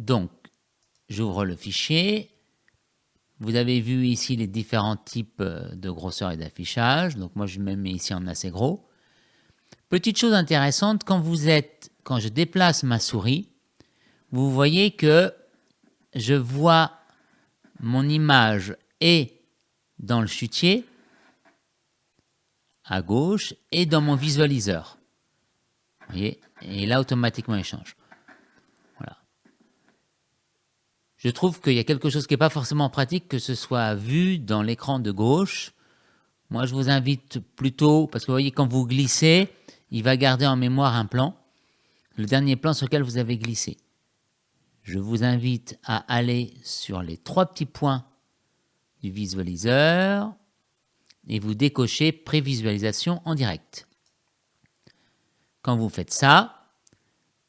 Donc, j'ouvre le fichier. Vous avez vu ici les différents types de grosseur et d'affichage. Donc, moi, je me mets ici en assez gros. Petite chose intéressante, quand je déplace ma souris, vous voyez que je vois mon image et dans le chutier, à gauche, et dans mon visualiseur. Vous voyez? Et là, automatiquement, il change. Voilà. Je trouve qu'il y a quelque chose qui n'est pas forcément pratique que ce soit vu dans l'écran de gauche. Moi, je vous invite plutôt, parce que vous voyez, quand vous glissez, il va garder en mémoire un plan, le dernier plan sur lequel vous avez glissé. Je vous invite à aller sur les 3 petits points du visualiseur et vous décochez prévisualisation en direct. Quand vous faites ça,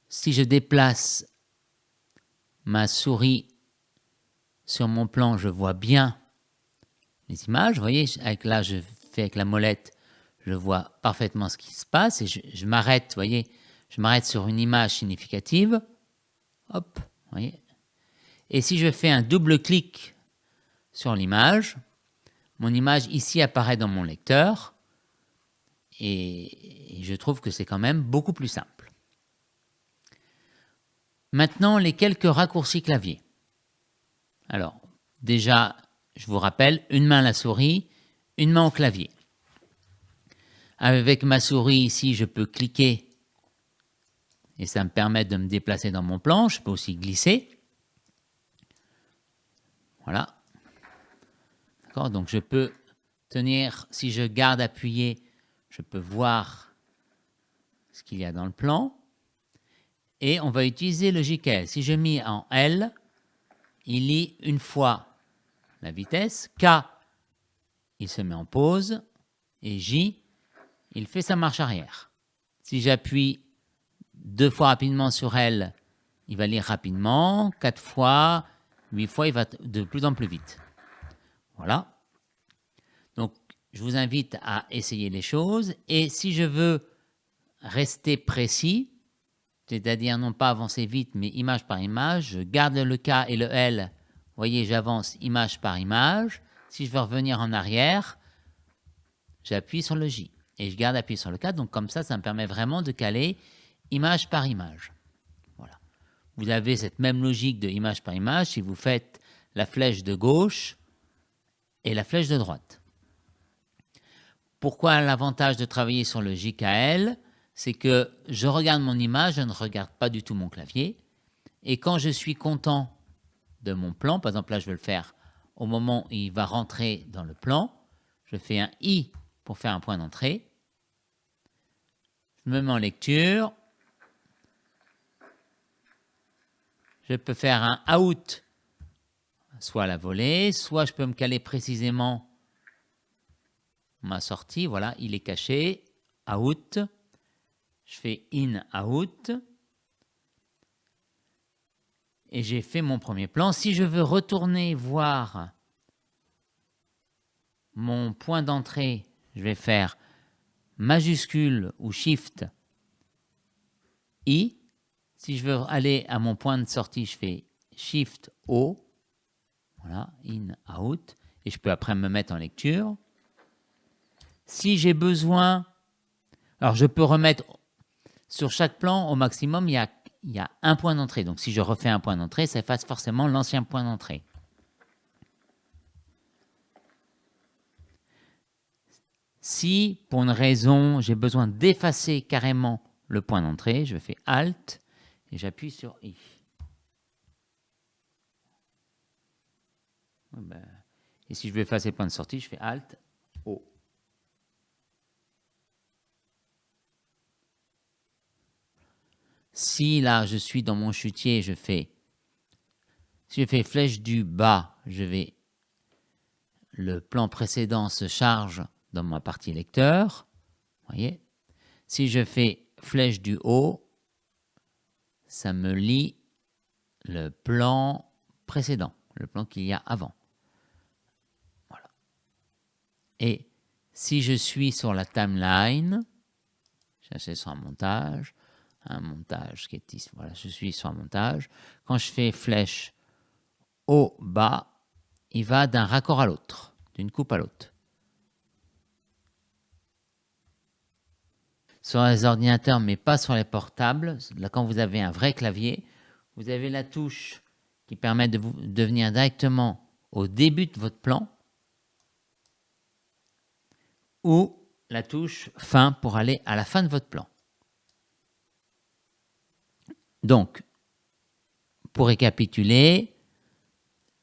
si je déplace ma souris sur mon plan, je vois bien les images. Vous voyez, là, je fais avec la molette, je vois parfaitement ce qui se passe et je m'arrête, vous voyez, je m'arrête sur une image significative. Hop, vous voyez. Et si je fais un double clic sur l'image, mon image ici apparaît dans mon lecteur et je trouve que c'est quand même beaucoup plus simple. Maintenant, les quelques raccourcis clavier. Alors, déjà, je vous rappelle, une main à la souris, une main au clavier. Avec ma souris ici, je peux cliquer et ça me permet de me déplacer dans mon plan. Je peux aussi glisser. Voilà. D'accord, donc je peux tenir, si je garde appuyé, je peux voir ce qu'il y a dans le plan. Et on va utiliser le JKL. Si je mets en L, il lit une fois la vitesse. K, il se met en pause. Et J, il fait sa marche arrière. Si j'appuie 2 fois rapidement sur L, il va lire rapidement. 4 fois, 8 fois, il va de plus en plus vite. Voilà. Donc, je vous invite à essayer les choses. Et si je veux rester précis, c'est-à-dire non pas avancer vite, mais image par image, je garde le K et le L. Vous voyez, j'avance image par image. Si je veux revenir en arrière, j'appuie sur le J. Et je garde appuyé sur le K. Donc comme ça me permet vraiment de caler image par image. Voilà. Vous avez cette même logique de image par image si vous faites la flèche de gauche et la flèche de droite. Pourquoi l'avantage de travailler sur le JKL? C'est que je regarde mon image, je ne regarde pas du tout mon clavier. Et quand je suis content de mon plan, par exemple là je vais le faire au moment où il va rentrer dans le plan, je fais un I pour faire un point d'entrée. Je me mets en lecture. Je peux faire un out, soit à la volée, soit je peux me caler précisément ma sortie. Voilà, il est caché. Out. Je fais in, out. Et j'ai fait mon premier plan. Si je veux retourner voir mon point d'entrée, je vais faire majuscule ou shift I. Si je veux aller à mon point de sortie, je fais shift O. Voilà, in, out. Et je peux après me mettre en lecture. Si j'ai besoin, alors je peux remettre sur chaque plan au maximum, il y a un point d'entrée. Donc si je refais un point d'entrée, ça efface forcément l'ancien point d'entrée. Si, pour une raison, j'ai besoin d'effacer carrément le point d'entrée, je fais Alt et j'appuie sur I. Et si je veux effacer le point de sortie, je fais Alt, O. Si là, je suis dans mon chutier, si je fais flèche du bas, le plan précédent se charge dans ma partie lecteur. Voyez. Si je fais flèche du haut, ça me lit le plan précédent, le plan qu'il y a avant. Voilà. Et si je suis sur la timeline, j'essaie sur un montage, un montage qui est ici. Voilà, je suis sur un montage. Quand je fais flèche haut, bas, il va d'un raccord à l'autre, d'une coupe à l'autre. Sur les ordinateurs, mais pas sur les portables, là, quand vous avez un vrai clavier, vous avez la touche qui permet de venir directement au début de votre plan ou la touche fin pour aller à la fin de votre plan. Donc, pour récapituler,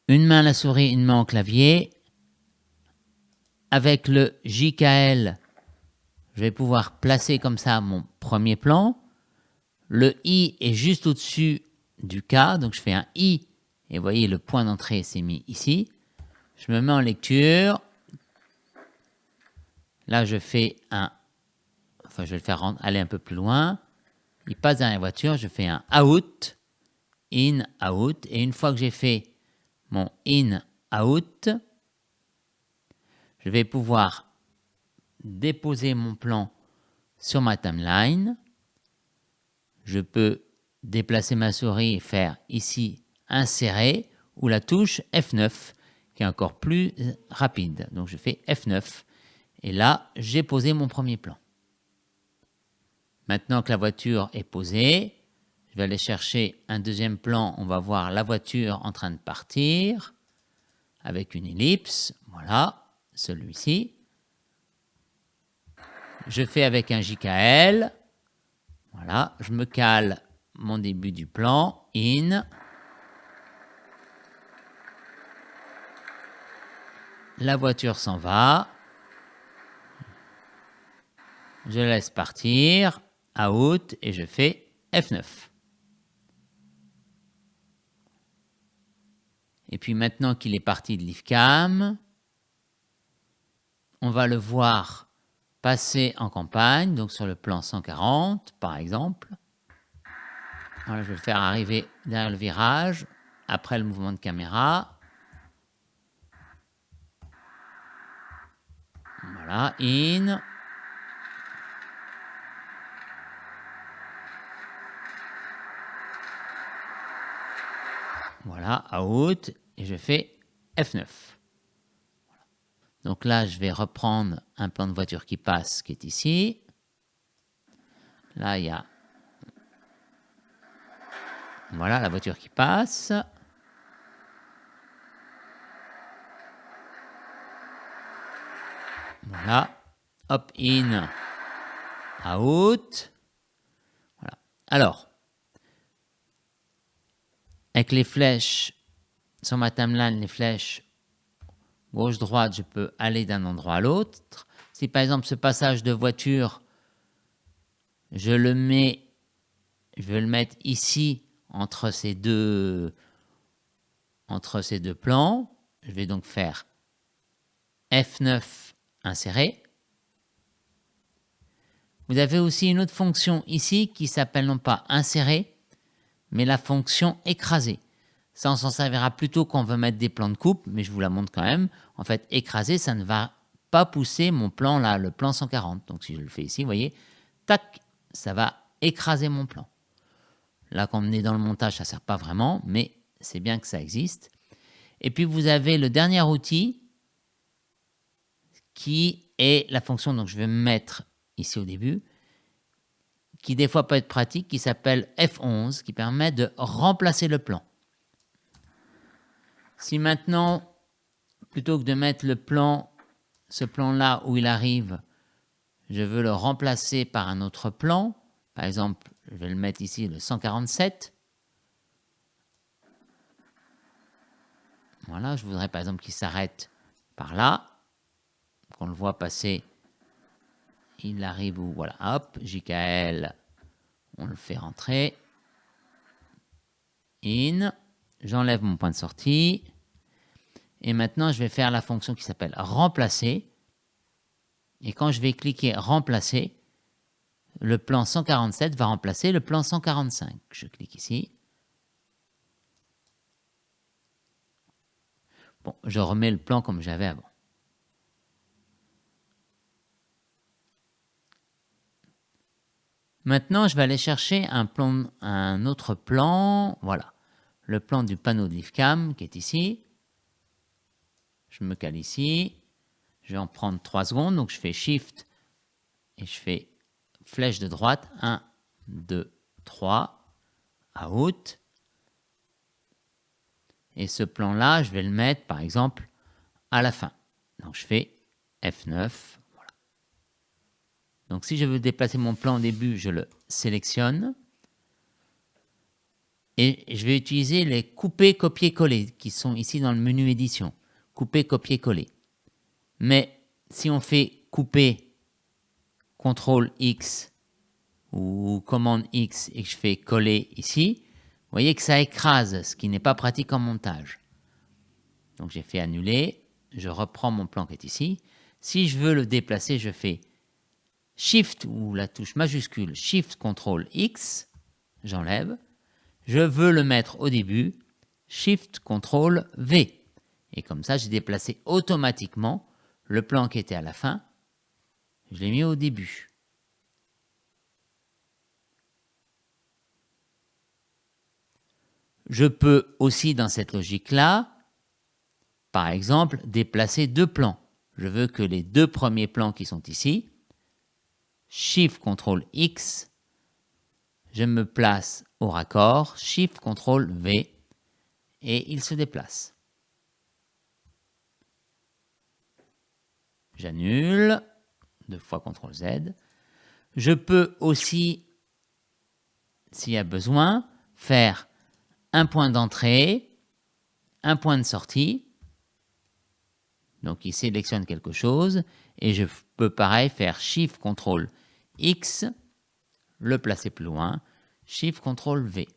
une main à la souris, une main au clavier. Avec le JKL, je vais pouvoir placer comme ça mon premier plan. Le I est juste au-dessus du K, donc je fais un I, et vous voyez le point d'entrée s'est mis ici. Je me mets en lecture. Là, je fais je vais le faire aller un peu plus loin. Il passe derrière la voiture, je fais un out, in, out, et une fois que j'ai fait mon in, out, je vais pouvoir déposer mon plan sur ma timeline. Je peux déplacer ma souris et faire ici insérer ou la touche F9 qui est encore plus rapide. Donc je fais F9 et là j'ai posé mon premier plan. Maintenant que la voiture est posée, je vais aller chercher un deuxième plan. On va voir la voiture en train de partir avec une ellipse. Voilà, celui-ci. Je fais avec un JKL. Voilà, je me cale mon début du plan, in. La voiture s'en va. Je laisse partir, out, et je fais F9. Et puis maintenant qu'il est parti de l'IFCAM, on va le voir passer en campagne, donc sur le plan 140, par exemple. Voilà, je vais le faire arriver derrière le virage, après le mouvement de caméra. Voilà, in. Voilà, out, et je fais F9. Voilà. Donc là, je vais reprendre un plan de voiture qui passe, qui est ici. Là, il y a... Voilà, la voiture qui passe. Voilà, hop, in, out. Voilà. Alors, avec les flèches, sur ma timeline, les flèches gauche-droite, je peux aller d'un endroit à l'autre. Si par exemple ce passage de voiture, je veux le mettre ici entre ces deux plans, je vais donc faire F9 insérer. Vous avez aussi une autre fonction ici qui s'appelle non pas insérer, mais la fonction écraser. Ça, on s'en servira plutôt quand on veut mettre des plans de coupe, mais je vous la montre quand même. En fait, écraser, ça ne va pas pousser mon plan là, le plan 140. Donc si je le fais ici, vous voyez, tac, ça va écraser mon plan. Là, quand on est dans le montage, ça ne sert pas vraiment, mais c'est bien que ça existe. Et puis, vous avez le dernier outil qui est la fonction, donc je vais me mettre ici au début, qui des fois peut être pratique, qui s'appelle F11, qui permet de remplacer le plan. Si maintenant, plutôt que de mettre le plan, ce plan-là où il arrive, je veux le remplacer par un autre plan, par exemple, je vais le mettre ici, le 147. Voilà, je voudrais par exemple qu'il s'arrête par là, qu'on le voit passer, il arrive où, voilà, hop, JKL, on le fait rentrer, in, j'enlève mon point de sortie, et maintenant je vais faire la fonction qui s'appelle remplacer, et quand je vais cliquer remplacer, le plan 147 va remplacer le plan 145. Je clique ici. Bon, je remets le plan comme j'avais avant. Maintenant, je vais aller chercher un autre plan. Voilà, le plan du panneau de LiveCam qui est ici. Je me cale ici. Je vais en prendre 3 secondes. Donc, je fais Shift et je fais flèche de droite. 1, 2, 3. Out. Et ce plan-là, je vais le mettre, par exemple, à la fin. Donc, je fais F9. Voilà. Donc, si je veux déplacer mon plan au début, je le sélectionne. Et je vais utiliser les couper, copier, coller qui sont ici dans le menu édition. Couper, copier, coller. Mais si on fait couper CTRL X ou commande X et que je fais coller ici, vous voyez que ça écrase, ce qui n'est pas pratique en montage. Donc j'ai fait annuler, je reprends mon plan qui est ici. Si je veux le déplacer, je fais Shift ou la touche majuscule, Shift CTRL X, j'enlève. Je veux le mettre au début, Shift CTRL V. Et comme ça, j'ai déplacé automatiquement le plan qui était à la fin. Je l'ai mis au début. Je peux aussi, dans cette logique-là, par exemple, déplacer 2 plans. Je veux que les 2 premiers plans qui sont ici, Shift CTRL X, je me place au raccord, Shift CTRL V, et il se déplace. J'annule, 2 fois CTRL Z. Je peux aussi, s'il y a besoin, faire un point d'entrée, un point de sortie. Donc, il sélectionne quelque chose. Et je peux, pareil, faire Shift CTRL X, le placer plus loin, Shift CTRL V.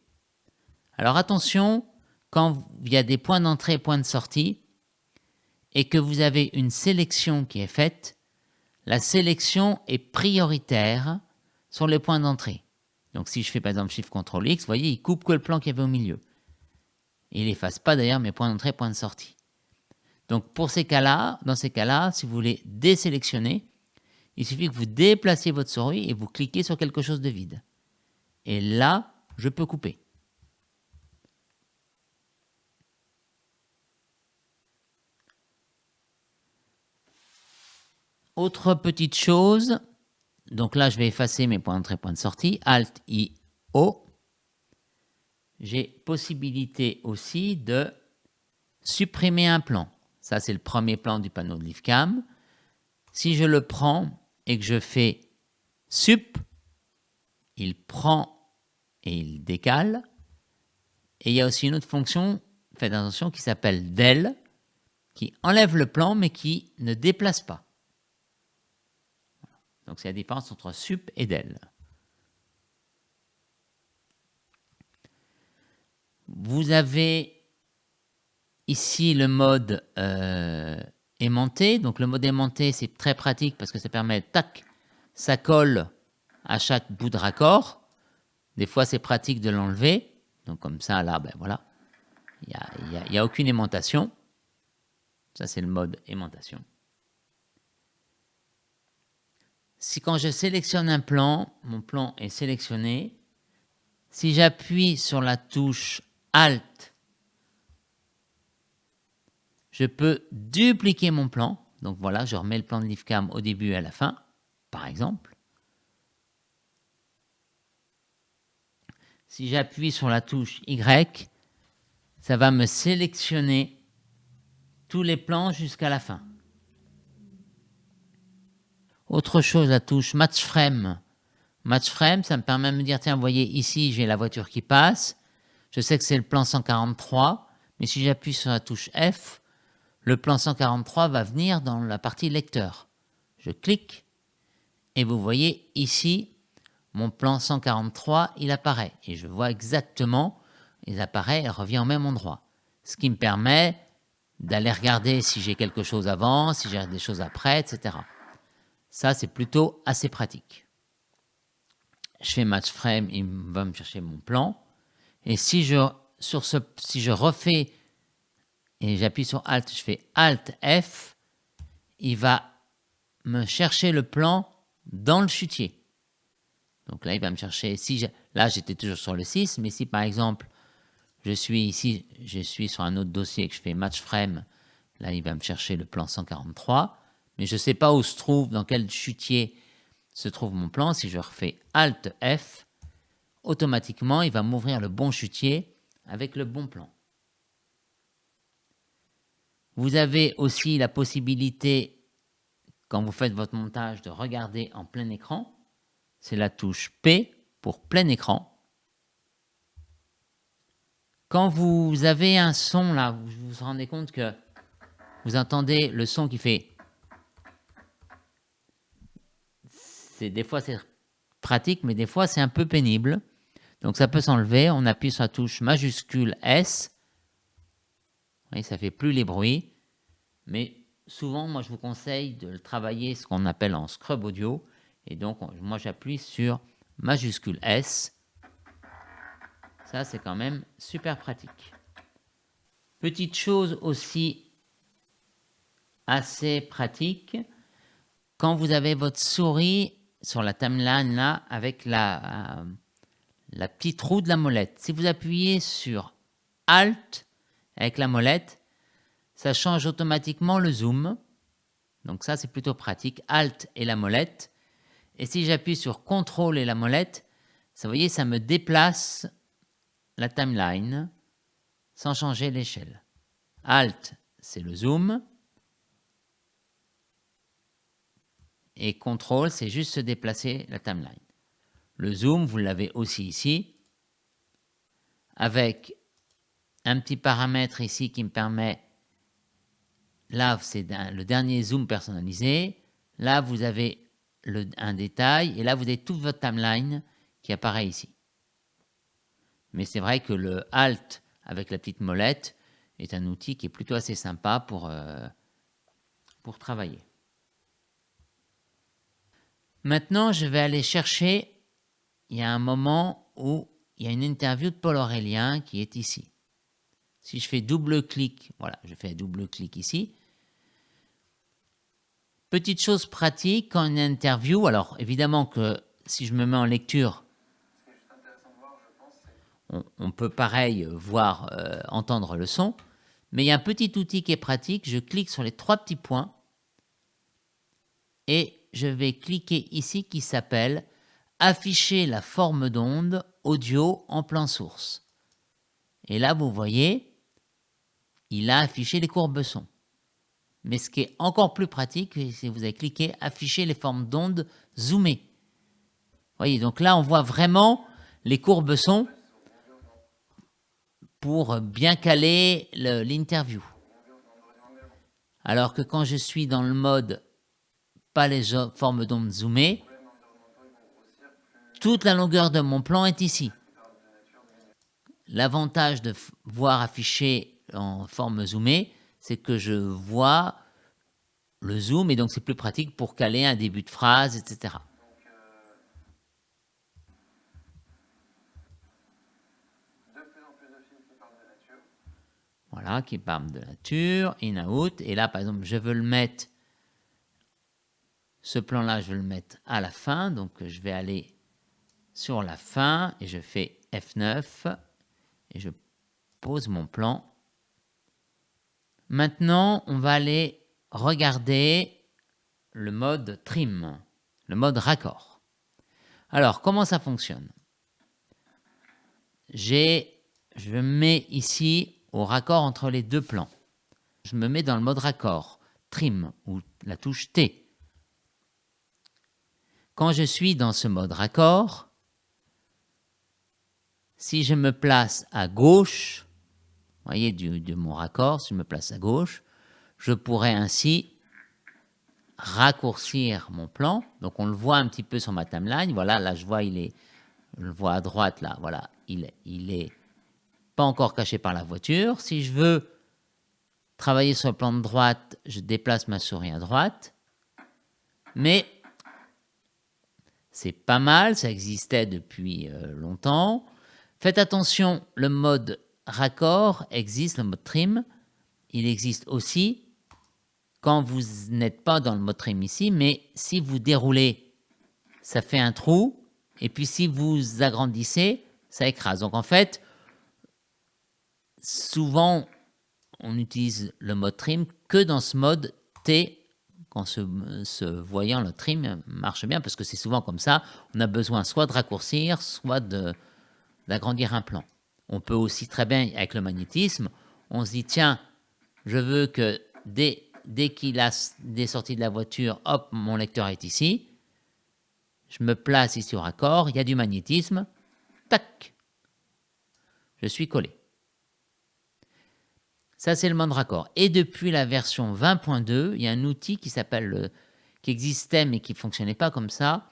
Alors, attention, quand il y a des points d'entrée et points de sortie, et que vous avez une sélection qui est faite, la sélection est prioritaire sur les points d'entrée. Donc, si je fais par exemple Shift CTRL X, vous voyez, il coupe que le plan qu'il y avait au milieu. Et il n'efface pas d'ailleurs mes points d'entrée et points de sortie. Donc, pour ces cas-là, dans ces cas-là, si vous voulez désélectionner, il suffit que vous déplaciez votre souris et vous cliquez sur quelque chose de vide. Et là, je peux couper. Autre petite chose, donc là, je vais effacer mes points d'entrée et points de sortie. Alt, I, O. J'ai possibilité aussi de supprimer un plan. Ça, c'est le premier plan du panneau de LiveCam. Si je le prends et que je fais Sup, il prend et il décale. Et il y a aussi une autre fonction, faites attention, qui s'appelle Del, qui enlève le plan mais qui ne déplace pas. Donc c'est la différence entre Sup et Del. Vous avez ici le mode aimanté. Donc le mode aimanté, c'est très pratique parce que ça permet, tac, ça colle à chaque bout de raccord. Des fois, c'est pratique de l'enlever. Donc comme ça, là, ben voilà, il n'y a aucune aimantation. Ça, c'est le mode aimantation. Si quand je sélectionne un plan, mon plan est sélectionné. Si j'appuie sur la touche Alt, je peux dupliquer mon plan. Donc voilà, je remets le plan de LiveCam au début et à la fin, par exemple. Si j'appuie sur la touche Y, ça va me sélectionner tous les plans jusqu'à la fin. Autre chose, la touche Match Frame. Match Frame, ça me permet de me dire, tiens, vous voyez, ici, j'ai la voiture qui passe. Je sais que c'est le plan 143, mais si j'appuie sur la touche F, le plan 143 va venir dans la partie lecteur. Je clique et vous voyez ici, mon plan 143, il apparaît. Et je vois exactement, il apparaît, il revient au même endroit. Ce qui me permet d'aller regarder si j'ai quelque chose avant, si j'ai des choses après, etc. Ça, c'est plutôt assez pratique. Je fais Match Frame, il va me chercher mon plan. Et si je refais et j'appuie sur Alt, je fais Alt F, il va me chercher le plan dans le chutier. Donc là, il va me chercher, là j'étais toujours sur le 6, mais si par exemple, je suis sur un autre dossier et que je fais match frame, là il va me chercher le plan 143, mais je ne sais pas où se trouve, dans quel chutier se trouve mon plan. Si je refais Alt F, automatiquement il va m'ouvrir le bon chutier avec le bon plan. Vous avez aussi la possibilité, quand vous faites votre montage, de regarder en plein écran. C'est la touche P pour plein écran. Quand vous avez un son là, vous vous rendez compte que vous entendez le son qui fait... Des fois c'est pratique, mais des fois c'est un peu pénible. Donc ça peut s'enlever, on appuie sur la touche majuscule S. Vous voyez, ça fait plus les bruits. Mais souvent, moi je vous conseille de travailler ce qu'on appelle en scrub audio. Et donc moi j'appuie sur majuscule S. Ça c'est quand même super pratique. Petite chose aussi assez pratique, quand vous avez votre souris sur la timeline là avec la petite roue de la molette, si vous appuyez sur Alt avec la molette, ça change automatiquement le zoom. Donc ça c'est plutôt pratique, Alt et la molette. Et si j'appuie sur CTRL et la molette, vous voyez, ça me déplace la timeline sans changer l'échelle. Alt, c'est le zoom. Et CTRL, c'est juste se déplacer la timeline. Le zoom, vous l'avez aussi ici, avec un petit paramètre ici qui me permet, là c'est le dernier zoom personnalisé, là vous avez un détail, et là vous avez toute votre timeline qui apparaît ici. Mais c'est vrai que le Alt avec la petite molette est un outil qui est plutôt assez sympa pour travailler. Maintenant, je vais aller chercher, il y a un moment où il y a une interview de Paul Aurélien qui est ici. Si je fais double-clic, voilà, je fais un double-clic ici. Petite chose pratique quand une interview, alors évidemment que si je me mets en lecture, on peut pareil voir, entendre le son, mais il y a un petit outil qui est pratique, je clique sur les 3 petits points et je vais cliquer ici qui s'appelle « Afficher la forme d'onde audio en plan source ». Et là, vous voyez, il a affiché les courbes son. Mais ce qui est encore plus pratique, c'est que vous avez cliqué « Afficher les formes d'onde zoomées ». Vous voyez, donc là, on voit vraiment les courbes son pour bien caler l'interview. Alors que quand je suis dans le mode pas les formes d'onde zoomées, toute la longueur de mon plan est ici. L'avantage de voir affiché en forme zoomée, c'est que je vois le zoom et donc c'est plus pratique pour caler un début de phrase, etc. Voilà, qui parle de nature, in, out. Et là, par exemple, je veux le mettre, ce plan-là, je veux le mettre à la fin. Donc, je vais aller sur la fin et je fais F9 et je pose mon plan. Maintenant, on va aller regarder le mode trim, le mode raccord. Alors, comment ça fonctionne? Je mets ici au raccord entre les deux plans. Je me mets dans le mode raccord, trim, ou la touche T. Quand je suis dans ce mode raccord, si je me place à gauche, vous voyez, de mon raccord, si je me place à gauche, je pourrais ainsi raccourcir mon plan. Donc on le voit un petit peu sur ma timeline. Voilà, là je vois, je le vois à droite, là, voilà, il est pas encore caché par la voiture. Si je veux travailler sur le plan de droite, je déplace ma souris à droite. Mais c'est pas mal, ça existait depuis longtemps. Faites attention, le mode raccord existe, le mode trim. Il existe aussi quand vous n'êtes pas dans le mode trim ici, mais si vous déroulez, ça fait un trou Et puis si vous agrandissez, ça écrase. Donc en fait, souvent, on utilise le mode trim que dans ce mode T. Quand ce voyant, le trim, marche bien, parce que c'est souvent comme ça. On a besoin soit de raccourcir, soit d'agrandir un plan. On peut aussi très bien, avec le magnétisme, on se dit, tiens, je veux que dès qu'il a des sorties de la voiture, hop, mon lecteur est ici. Je me place ici au raccord, il y a du magnétisme, tac, je suis collé. Ça, c'est le mode raccord. Et depuis la version 20.2, il y a un outil qui existait mais qui ne fonctionnait pas comme ça,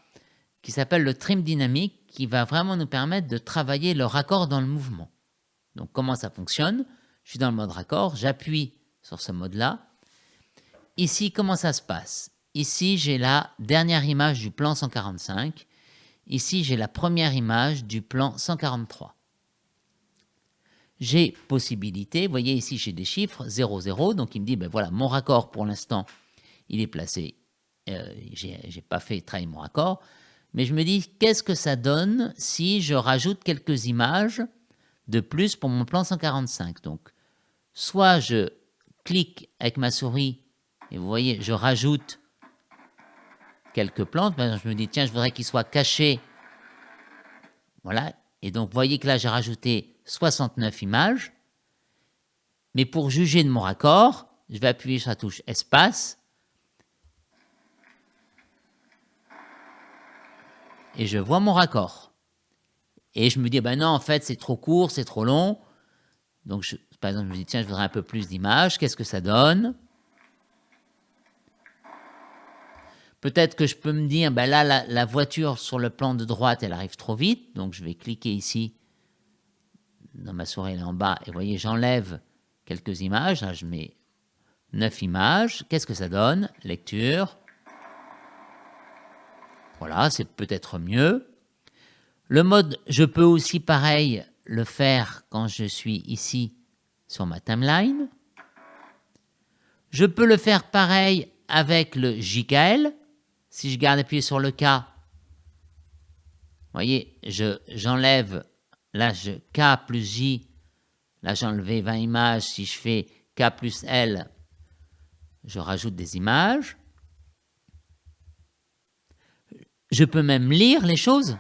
qui s'appelle le trim dynamique, qui va vraiment nous permettre de travailler le raccord dans le mouvement. Donc, comment ça fonctionne? Je suis dans le mode raccord, j'appuie sur ce mode-là. Ici, comment ça se passe? Ici, j'ai la dernière image du plan 145. Ici, j'ai la première image du plan 143. J'ai possibilité, vous voyez ici, j'ai des chiffres 0, 0, donc il me dit, ben voilà, mon raccord pour l'instant, il est placé, j'ai pas fait travailler mon raccord, mais je me dis, qu'est-ce que ça donne si je rajoute quelques images de plus pour mon plan 145? Donc, soit je clique avec ma souris, et vous voyez, je rajoute quelques plans, par exemple, je me dis, tiens, je voudrais qu'il soit caché, voilà, et donc, vous voyez que là, j'ai rajouté 69 images. Mais pour juger de mon raccord, je vais appuyer sur la touche espace. Et je vois mon raccord. Et je me dis, ben non, en fait, c'est trop court, c'est trop long. Donc, par exemple, je me dis, tiens, je voudrais un peu plus d'images. Qu'est-ce que ça donne? Peut-être que je peux me dire, ben là, la voiture sur le plan de droite, elle arrive trop vite. Donc, je vais cliquer ici. Dans ma souris, elle est en bas. Et vous voyez, j'enlève quelques images. Là, je mets 9 images. Qu'est-ce que ça donne? Lecture. Voilà, c'est peut-être mieux. Le mode, je peux aussi, pareil, le faire quand je suis ici sur ma timeline. Je peux le faire pareil avec le JKL. Si je garde appuyé sur le K, vous voyez, j'enlève, là, K plus J, là, j'ai enlevé 20 images. Si je fais K plus L, je rajoute des images. Je peux même lire les choses.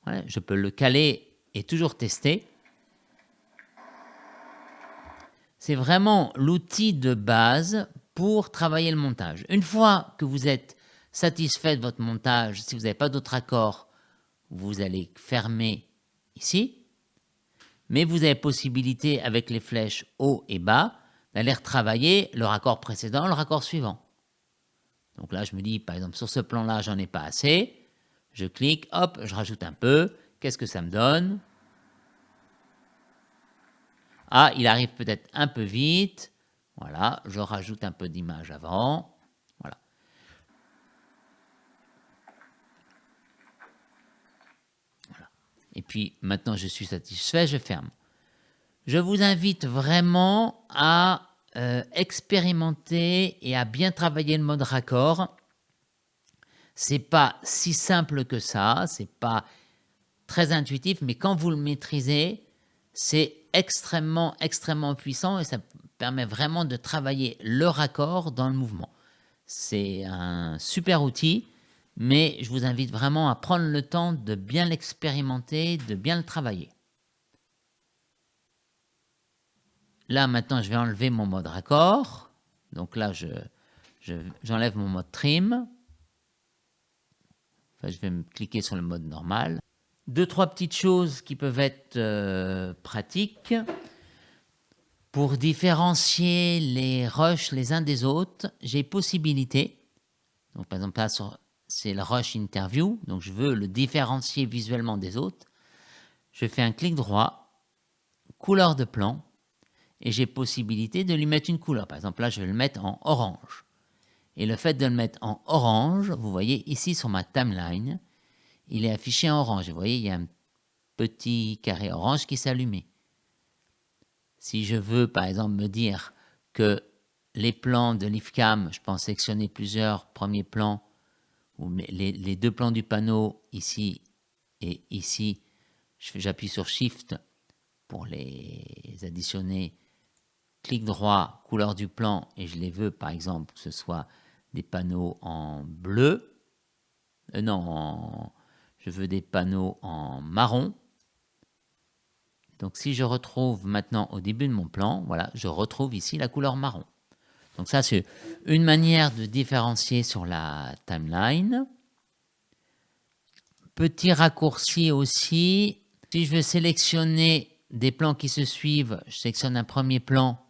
Ouais, je peux le caler et toujours tester. C'est vraiment l'outil de base pour travailler le montage. Une fois que vous êtes satisfait de votre montage, si vous n'avez pas d'autres accords, vous allez fermer ici. Mais vous avez possibilité, avec les flèches haut et bas, d'aller retravailler le raccord précédent, le raccord suivant. Donc là, je me dis, par exemple, sur ce plan-là, j'en ai pas assez. Je clique, hop, je rajoute un peu. Qu'est-ce que ça me donne? Ah, il arrive peut-être un peu vite. Voilà, je rajoute un peu d'image avant. Voilà. Voilà. Et puis, maintenant, je suis satisfait, je ferme. Je vous invite vraiment à expérimenter et à bien travailler le mode raccord. C'est pas si simple que ça, c'est pas très intuitif, mais quand vous le maîtrisez, c'est extrêmement, extrêmement puissant et ça permet vraiment de travailler le raccord dans le mouvement. C'est un super outil, mais je vous invite vraiment à prendre le temps de bien l'expérimenter, de bien le travailler. Là, maintenant, je vais enlever mon mode raccord. Donc là, j'enlève mon mode trim. Enfin, je vais me cliquer sur le mode normal. 2-3 petites choses qui peuvent être pratiques. Pour différencier les rushs les uns des autres, j'ai possibilité. Donc, par exemple, là, c'est le rush interview. Donc, je veux le différencier visuellement des autres. Je fais un clic droit, couleur de plan, et j'ai possibilité de lui mettre une couleur. Par exemple, là, je vais le mettre en orange. Et le fait de le mettre en orange, vous voyez ici sur ma timeline, il est affiché en orange. Vous voyez, il y a un petit carré orange qui s'est allumé. Si je veux, par exemple, me dire que les plans de l'IFCAM, je peux en sélectionner plusieurs premiers plans, ou les 2 plans du panneau, ici, et ici, j'appuie sur Shift pour les additionner. Clic droit, couleur du plan, et je les veux, par exemple, que ce soit des panneaux en bleu. Je veux des panneaux en marron. Donc, si je retrouve maintenant au début de mon plan, voilà, je retrouve ici la couleur marron. Donc ça, c'est une manière de différencier sur la timeline. Petit raccourci aussi, si je veux sélectionner des plans qui se suivent, je sélectionne un premier plan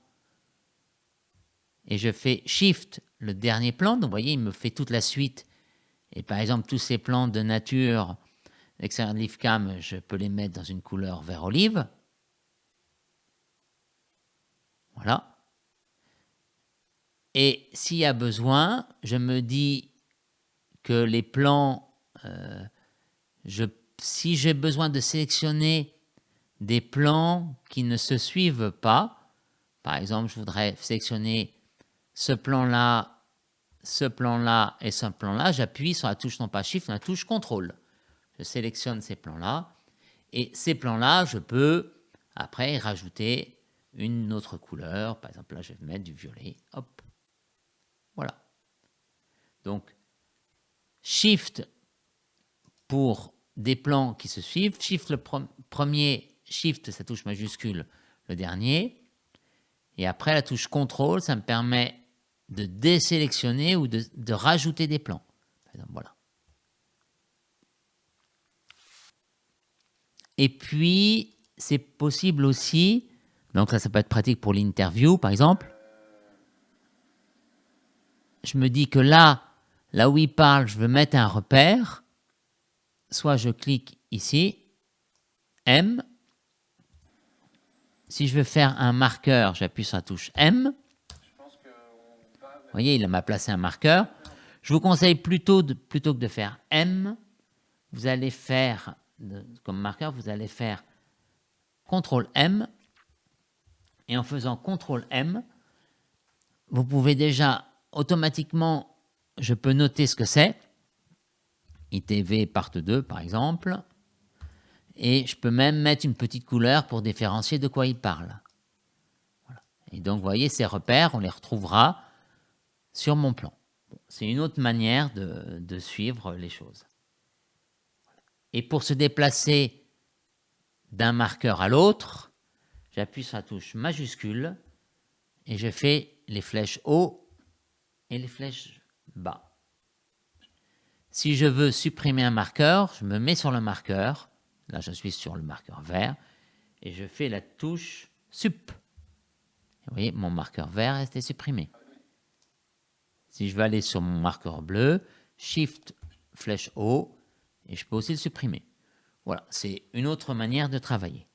et je fais Shift, le dernier plan. Donc vous voyez, il me fait toute la suite. Et par exemple, tous ces plans de nature, l'extérieur de LiveCam, je peux les mettre dans une couleur vert olive. Voilà. Et s'il y a besoin, je me dis que les plans, si j'ai besoin de sélectionner des plans qui ne se suivent pas, par exemple, je voudrais sélectionner ce plan-là et ce plan-là, j'appuie sur la touche non pas Shift, la touche CTRL. Je sélectionne ces plans-là, et ces plans-là, je peux après rajouter une autre couleur. Par exemple, là, je vais mettre du violet. Hop. Voilà. Donc, Shift pour des plans qui se suivent. Shift le premier, Shift, sa touche majuscule, le dernier. Et après, la touche CTRL, ça me permet de désélectionner ou de rajouter des plans. Par exemple, voilà. Et puis, c'est possible aussi, donc ça peut être pratique pour l'interview, par exemple. Je me dis que là où il parle, je veux mettre un repère. Soit je clique ici, M. Si je veux faire un marqueur, j'appuie sur la touche M. Vous voyez, il m'a placé un marqueur. Je vous conseille plutôt que de faire M, vous allez faire, comme marqueur, vous allez faire CTRL M. Et en faisant CTRL M, vous pouvez déjà automatiquement, je peux noter ce que c'est. ITV part 2, par exemple. Et je peux même mettre une petite couleur pour différencier de quoi il parle. Voilà. Et donc, vous voyez, ces repères, on les retrouvera sur mon plan. Bon, c'est une autre manière de suivre les choses. Et pour se déplacer d'un marqueur à l'autre, j'appuie sur la touche majuscule et je fais les flèches haut et les flèches bas. Si je veux supprimer un marqueur, je me mets sur le marqueur. Là, je suis sur le marqueur vert et je fais la touche Sup. Vous voyez, mon marqueur vert est supprimé. Si je veux aller sur mon marqueur bleu, Shift, flèche haut, et je peux aussi le supprimer. Voilà, c'est une autre manière de travailler.